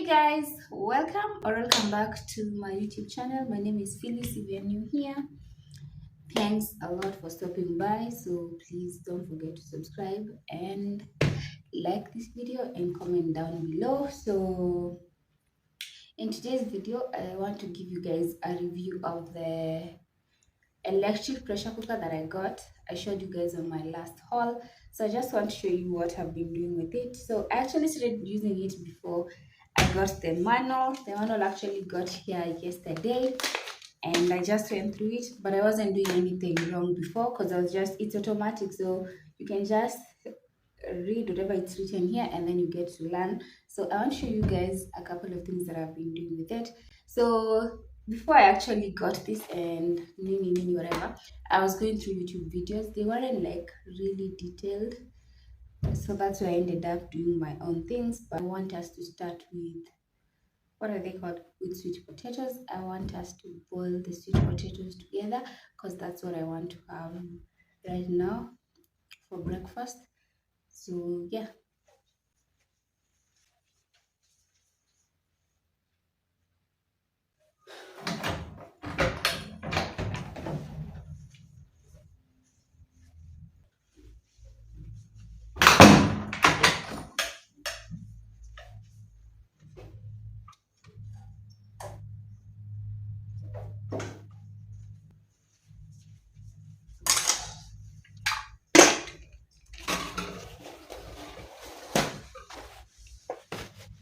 Guys, welcome back to my YouTube channel. My name is Phyllis. If you're new here, thanks a lot for stopping by. So please don't forget to subscribe and like this video and comment down below. So in today's video, I want to give you guys a review of the electric pressure cooker that I got. I showed you guys on my last haul, so I just want to show you what I've been doing with it. So I actually started using it before I got the manual. The manual actually got here yesterday, and I just went through it, but I wasn't doing anything wrong before because it's automatic, so you can just read whatever it's written here and then you get to learn. So I want to show you guys a couple of things that I've been doing with it. So before I actually got this and whatever, I was going through YouTube videos. They weren't like really detailed, so that's why I ended up doing my own things. But I want us to start with, what are they called, with sweet potatoes. I want us to boil the sweet potatoes together because that's what I want to have right now for breakfast. So yeah.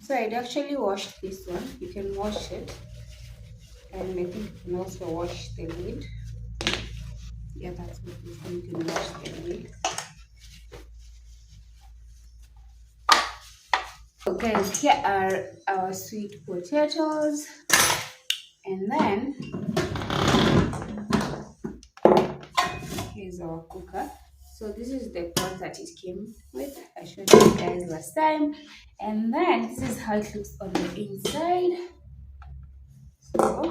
So I'd actually washed this one. You can wash it, and I think you can also wash the lid. Yeah, that's what this one. You can wash the lid. So guys, here are our sweet potatoes, and then here's our cooker. So this is the pot that it came with. I showed you guys last time, and then this is how it looks on the inside. So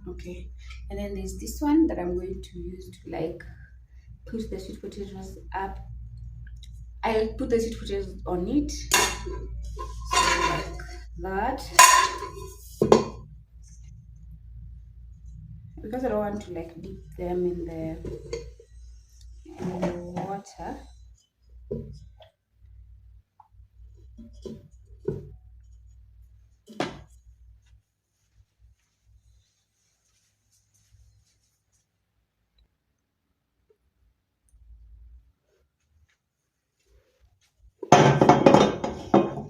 okay, and then there's this one that I'm going to use to like put the sweet potatoes up. I'll put the sweet potatoes on it, so like that, because I don't want to like dip them in the water.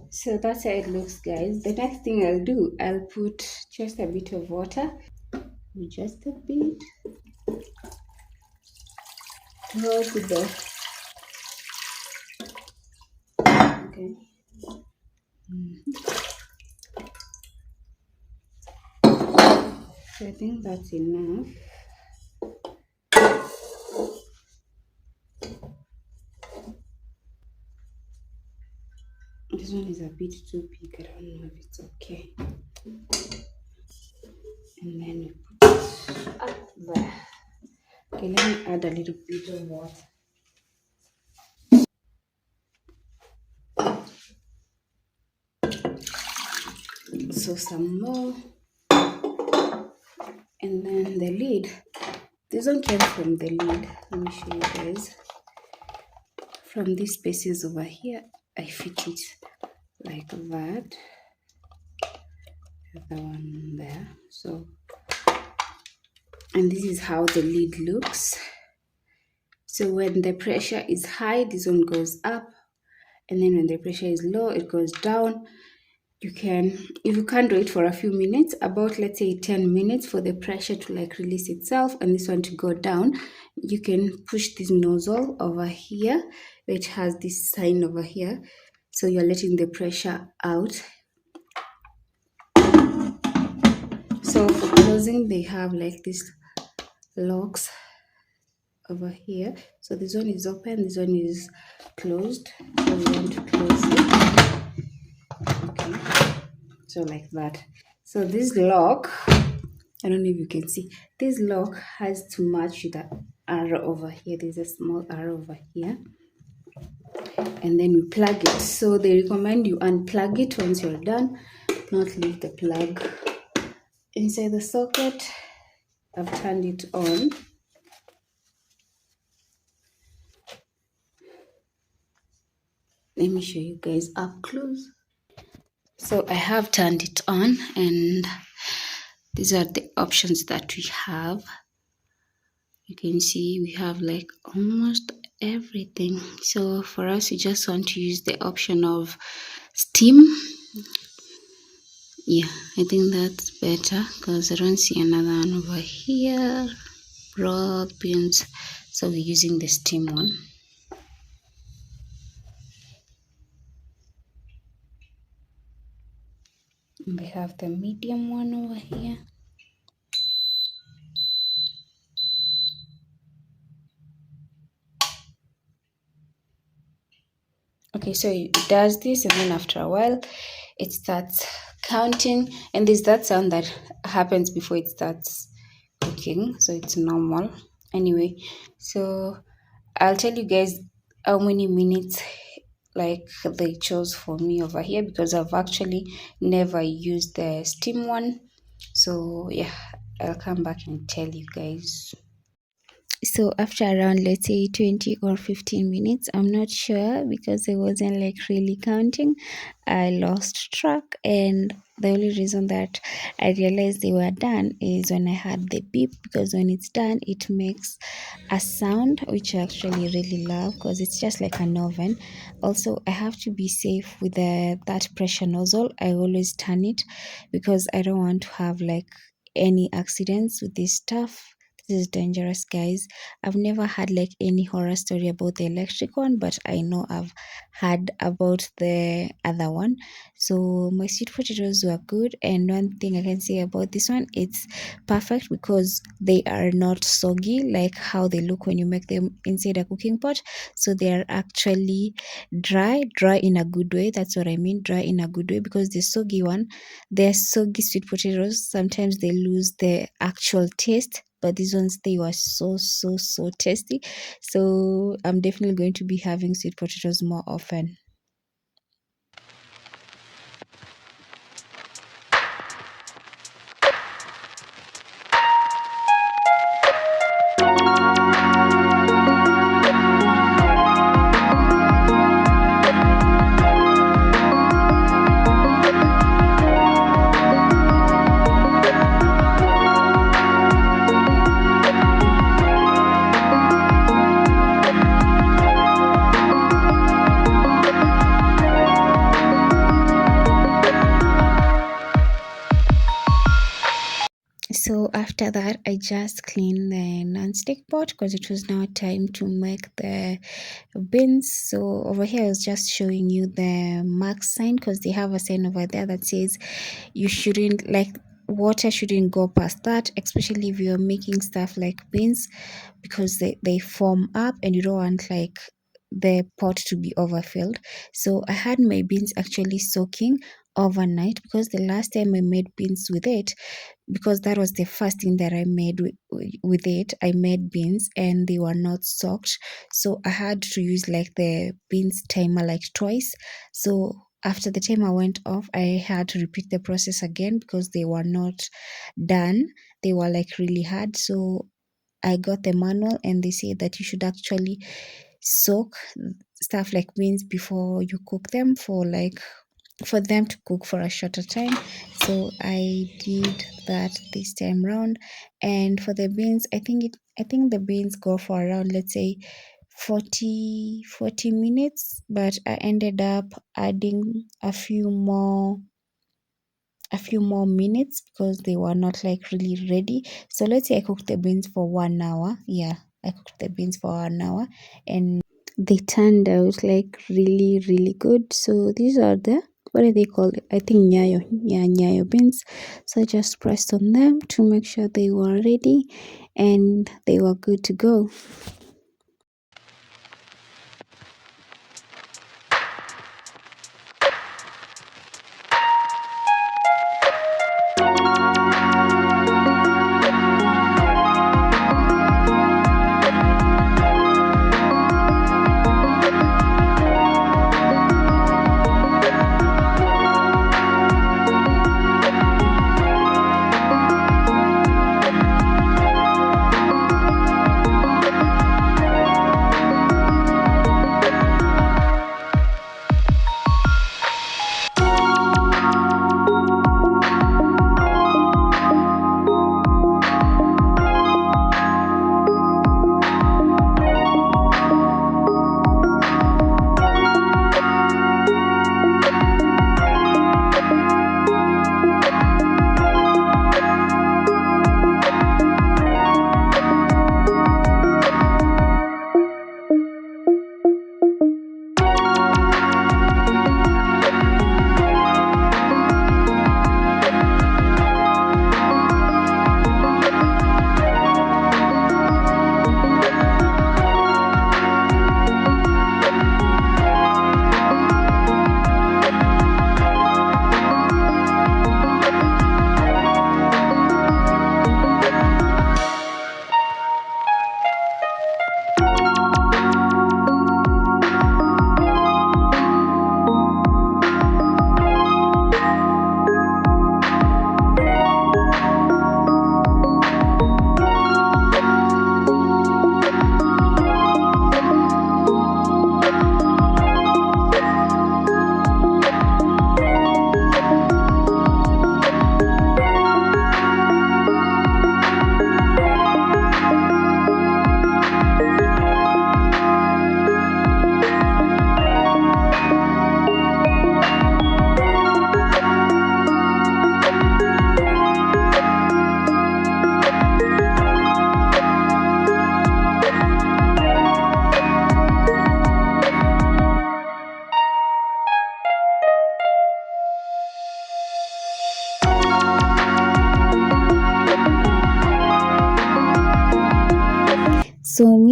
So that's how it looks, guys. The next thing I'll do, I'll put just a bit of water, just a bit, go to the, okay. So I think that's enough. This one is a bit too big. I don't know if it's okay. And then we put it up there. Okay, let me add a little bit of water. So some more. And then the lid. This one came from the lid. Let me show you guys. From these spaces over here, I fit it like that. The one there. So, and this is how the lid looks. So when the pressure is high, this one goes up, and then when the pressure is low, it goes down. You can, if you can't do it for a few minutes, about let's say 10 minutes for the pressure to like release itself and this one to go down, you can push this nozzle over here, which has this sign over here. So you're letting the pressure out. So for closing, they have like these locks over here. So this one is open, this one is closed. So we want to close it. Okay, so like that. So this lock, I don't know if you can see, this lock has to match the arrow over here. There's a small arrow over here. and then we plug it. So they recommend you unplug it once you're done, not leave the plug inside the socket. I've turned it on. Let me show you guys up close. So I have turned it on, and these are the options that we have. You can see we have like almost everything. So for us, we just want to use the option of steam. Yeah, I think that's better because I don't see another one over here. Broth, beans. So we're using the steam one. We have the medium one over here. Okay, so it does this, and then after a while it starts counting, and there's that sound that happens before it starts cooking, so it's normal. Anyway, so I'll tell you guys how many minutes like they chose for me over here, because I've actually never used the steam one. So yeah, I'll come back and tell you guys. So after around, let's say 20 or 15 minutes, I'm not sure because I wasn't like really counting, I lost track. And the only reason that I realized they were done is when I had the beep, because when it's done it makes a sound which I actually really love, because it's just like an oven. Also, I have to be safe with that pressure nozzle. I always turn it because I don't want to have like any accidents with this stuff. This is dangerous, guys. I've never had like any horror story about the electric one, but I know I've had about the other one. So my sweet potatoes were good, and one thing I can say about this one, it's perfect because they are not soggy like how they look when you make them inside a cooking pot. So they are actually dry in a good way. That's what I mean, dry in a good way, because the soggy one, the soggy sweet potatoes, sometimes they lose the actual taste, but these ones, they were so tasty. So I'm definitely going to be having sweet potatoes more often. So after that, I just cleaned the non-stick pot because it was now time to make the beans. So over here, I was just showing you the mark sign, because they have a sign over there that says you shouldn't, like, water shouldn't go past that, especially if you're making stuff like beans, because they form up and you don't want like the pot to be overfilled. So I had my beans actually soaking overnight, because the last time I made beans with it, because that was the first thing that I made with it, I made beans and they were not soaked. So I had to use like the beans timer like twice. So after the timer went off, I had to repeat the process again because they were not done. They were like really hard. So I got the manual, and they say that you should actually soak stuff like beans before you cook them, for them to cook for a shorter time. So I did that this time round. And for the beans, I think the beans go for around, let's say, 40 minutes, but I ended up adding a few more minutes because they were not like really ready. So let's say I cooked the beans for 1 hour. Yeah, I cooked the beans for 1 hour, and they turned out like really good. So these are the, what do they call it? I think nyayo. Yeah, nyayo beans. So I just pressed on them to make sure they were ready and they were good to go.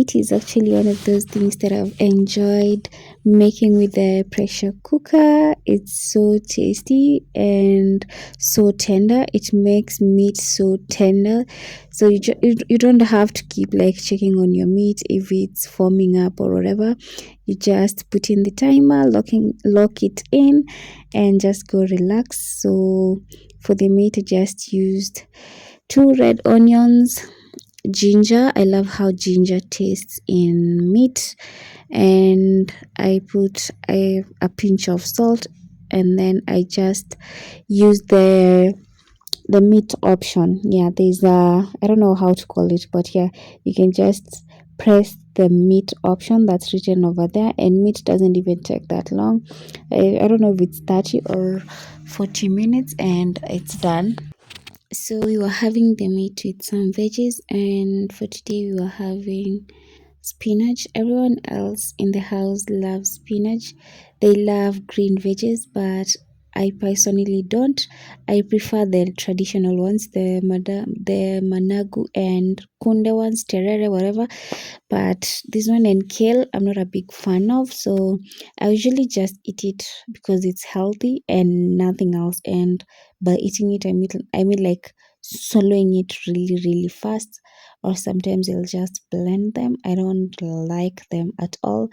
meat is actually one of those things that I've enjoyed making with the pressure cooker. It's so tasty and so tender. It makes meat so tender. So you don't have to keep like checking on your meat if it's forming up or whatever. You just put in the timer, lock it in, and just go relax. So for the meat, I just used 2 red onions, ginger. I love how ginger tastes in meat, and I put a pinch of salt, and then I just use the meat option. Yeah, there's a, I don't know how to call it, but yeah, you can just press the meat option that's written over there, and meat doesn't even take that long. I don't know if it's 30 or 40 minutes and it's done. So we were having the meat with some veggies, and for today we were having spinach. Everyone else in the house loves spinach. They love green veggies, but I personally don't. I prefer the traditional ones, the managu and kunde ones, terere, whatever. But this one and kale, I'm not a big fan of. So I usually just eat it because it's healthy and nothing else. And by eating it, I mean like swallowing it really, really fast. Or sometimes I'll just blend them. I don't like them at all.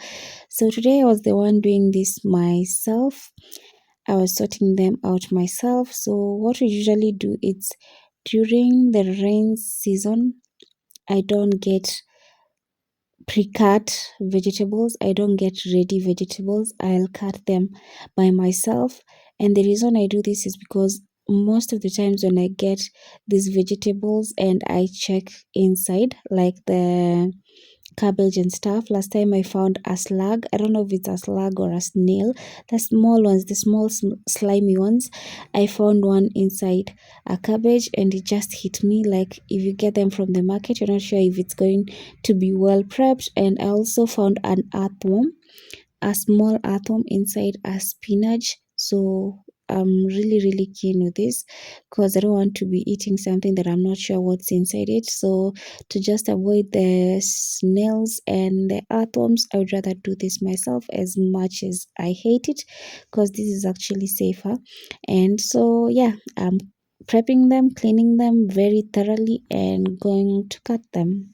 So today I was the one doing this myself. I was sorting them out myself. So what we usually do is during the rain season, I don't get pre-cut vegetables. I don't get ready vegetables. I'll cut them by myself. And the reason I do this is because most of the times when I get these vegetables and I check inside, like the cabbage and stuff, last time I found a slug. I don't know if it's a slug or a snail. The small ones, the small slimy ones. I found one inside a cabbage, and it just hit me. Like, if you get them from the market, you're not sure if it's going to be well prepped. And I also found an earthworm, a small atom inside a spinach. So I'm really, really keen with this because I don't want to be eating something that I'm not sure what's inside it. So to just avoid the snails and the earthworms, I would rather do this myself, as much as I hate it, because this is actually safer. And so yeah, I'm prepping them, cleaning them very thoroughly, and going to cut them.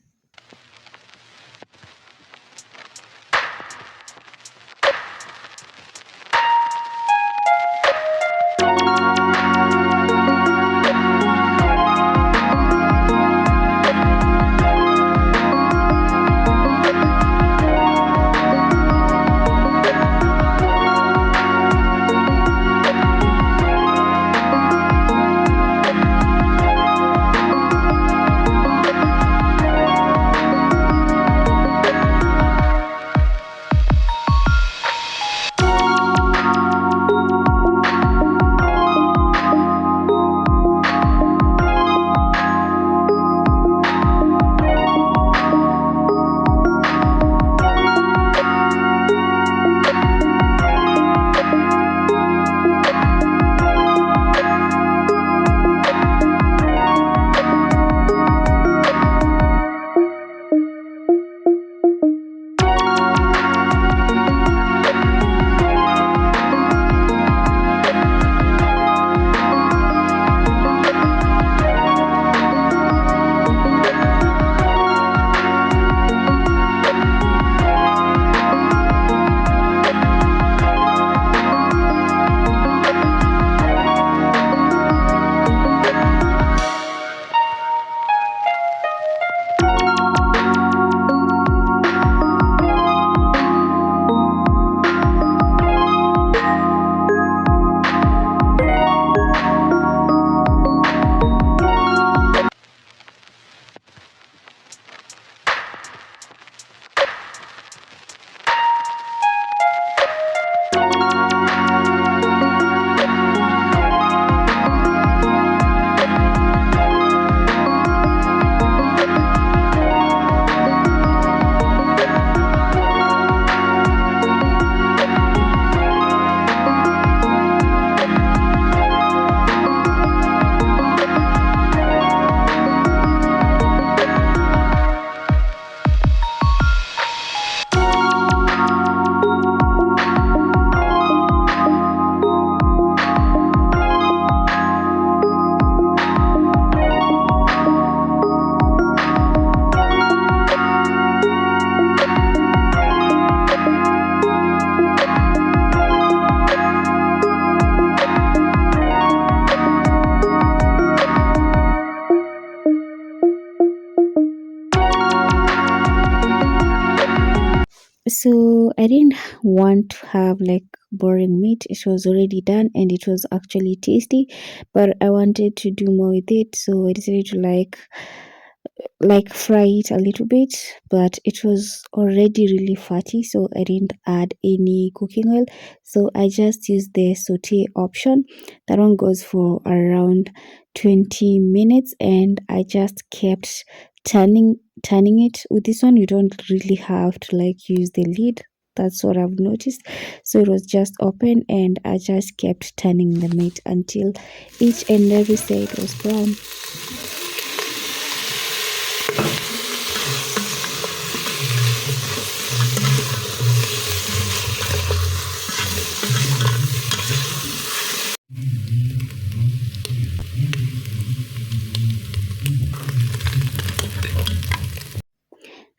So I didn't want to have like boring meat. It was already done and it was actually tasty, but I wanted to do more with it. So I decided to fry it a little bit, but it was already really fatty, so I didn't add any cooking oil. So I just used the saute option. That one goes for around 20 minutes, and I just kept turning it. With this one, you don't really have to like use the lid. That's what I've noticed. So it was just open, and I just kept turning the meat until each and every side was brown.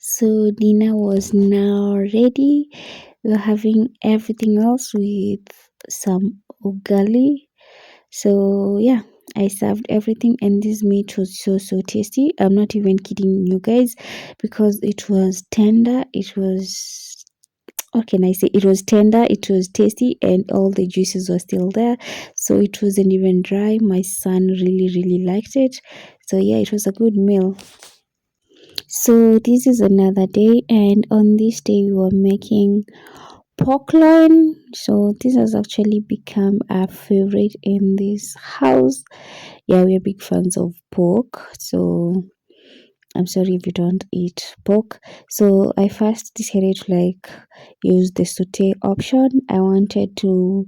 So dinner was now ready. We were having everything else with some ugali. So yeah, I served everything, and this meat was so tasty. I'm not even kidding you guys, because it was tender. It was, what can I say? It was tender, it was tasty, and all the juices were still there. So it wasn't even dry. My son really liked it. So yeah, it was a good meal. So this is another day, and on this day we were making pork loin. So this has actually become a favorite in this house. Yeah, we're big fans of pork. So I'm sorry if you don't eat pork. So I first decided to like use the saute option. I wanted to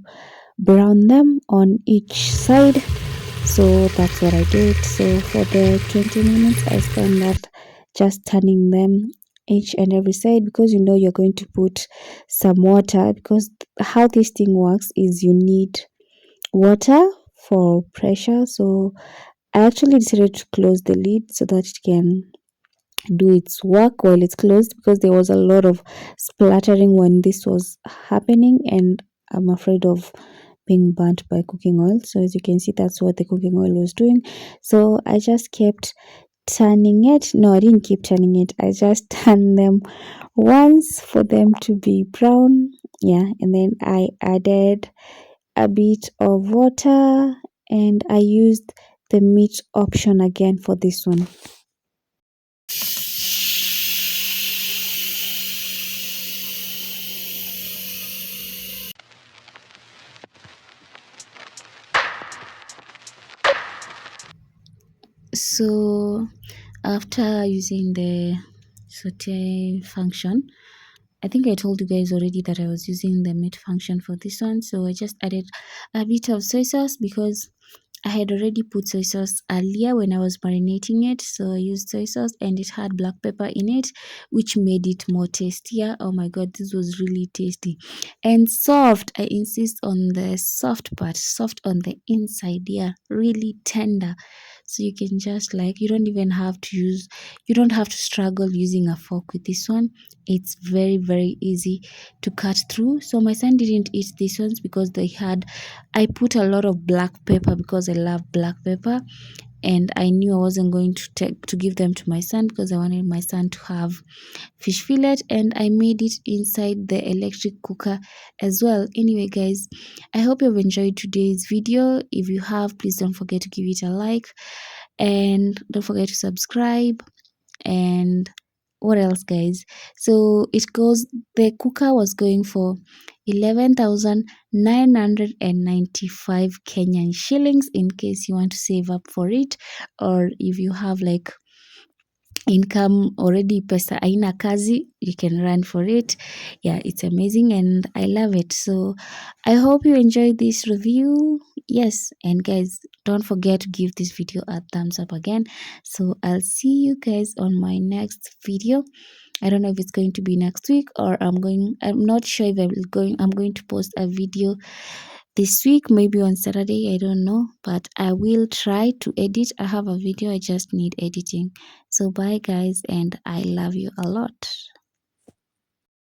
brown them on each side, so that's what I did. So for the 20 minutes I spent that just turning them each and every side, because you know you're going to put some water, because how this thing works is you need water for pressure. So I actually decided to close the lid so that it can do its work while it's closed, because there was a lot of splattering when this was happening, and I'm afraid of being burnt by cooking oil. So as you can see, that's what the cooking oil was doing. So I just kept turning it. No, I didn't keep turning it. I just turned them once for them to be brown. Yeah, and then I added a bit of water, and I used the meat option again for this one. So after using the saute function, I think I told you guys already that I was using the meat function for this one. So I just added a bit of soy sauce, because I had already put soy sauce earlier when I was marinating it. So I used soy sauce, and it had black pepper in it, which made it more tastier. Oh my god, this was really tasty and soft. I insist on the soft part, soft on the inside. Yeah, really tender. So you can just like, you don't have to struggle using a fork with this one. It's very easy to cut through. So my son didn't eat these ones because I put a lot of black pepper, because I love black pepper, and I knew I wasn't going to give them to my son, because I wanted my son to have fish fillet, and I made it inside the electric cooker as well. Anyway guys, I hope you've enjoyed today's video. If you have, please don't forget to give it a like, and don't forget to subscribe. And what else guys? So the cooker was going for 11,995 Kenyan shillings, in case you want to save up for it, or if you have like income already, pesa aina kazi, you can run for it. Yeah, it's amazing and I love it. So I hope you enjoyed this review. Yes, and guys, don't forget to give this video a thumbs up again. So I'll see you guys on my next video. I don't know if it's going to be next week, or I'm not sure if I'm going to post a video this week, maybe on Saturday, I don't know, but I will try to edit. I have a video, I just need editing. So bye guys, and I love you a lot.